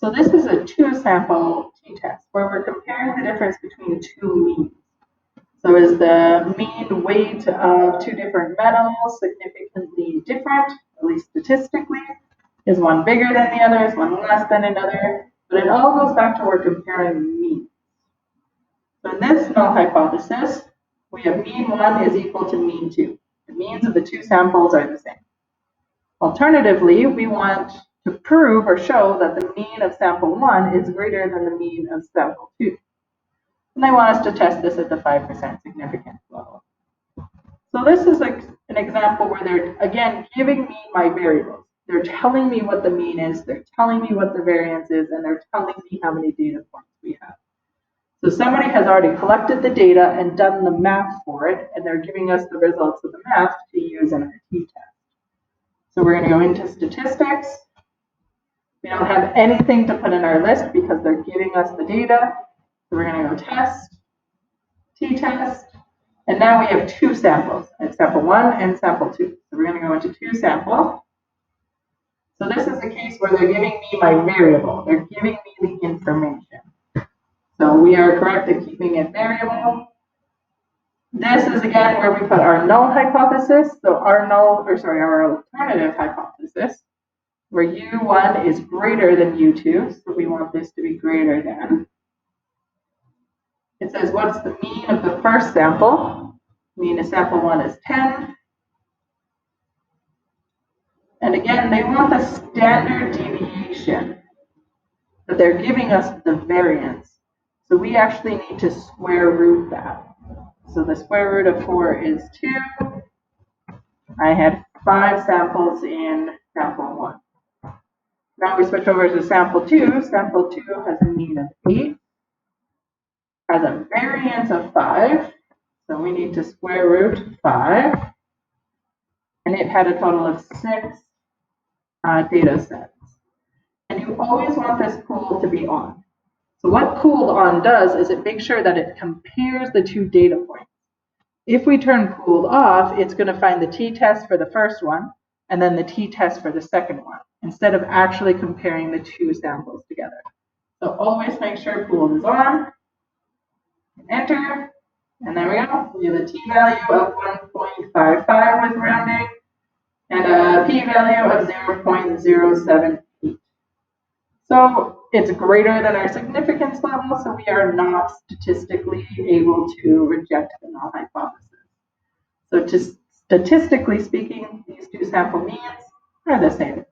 So this is a two-sample t-test where we're comparing the difference between two means. So is the mean weight of two different metals significantly different, at least statistically? Is one bigger than the other? Is one less than another? But it all goes back to we're comparing means. So in this null hypothesis, we have mean 1 is equal to mean 2. The means of the two samples are the same. Alternatively, we want to prove or show that the mean of sample 1 is greater than the mean of sample 2. And they want us to test this at the 5% significance level. So this is like an example where they're, again, giving me my variables. They're telling me what the mean is, they're telling me what the variance is, and they're telling me how many data points we have. So somebody has already collected the data and done the math for it, and they're giving us the results of the math to use in our t-test. So we're going to go into statistics. We don't have anything to put in our list because they're giving us the data. So we're going to go test, t-test, and now we have two samples. I have sample 1 and sample 2. So we're going to go into two sample. So this is the case where they're giving me my variable. They're giving me the information. So we are correct in keeping it variable. This is again where we put our null hypothesis. So our alternative hypothesis, where U1 is greater than U2. So we want this to be greater than. It says what's the mean of the first sample? Mean of sample 1 is 10. And again, they want the standard deviation, but they're giving us the variance. So we actually need to square root that. So the square root of 4 is 2. I had 5 samples in sample 1. Now we switch over to sample 2. Sample 2 has a mean of 8, has a variance of 5. So we need to square root 5. And it had a total of 6 data sets. And you always want this pool to be on. So what pooled on does is it makes sure that it compares the two data points. If we turn pooled off, it's going to find the t-test for the first one and then the t-test for the second one, instead of actually comparing the two samples together. So always make sure pooled is on. Enter. And there we go. We have a t-value of 1.55 with rounding and a p-value of 0.078. So it's greater than our significance level, so we are not statistically able to reject the null hypothesis. So statistically speaking, these two sample means are the same.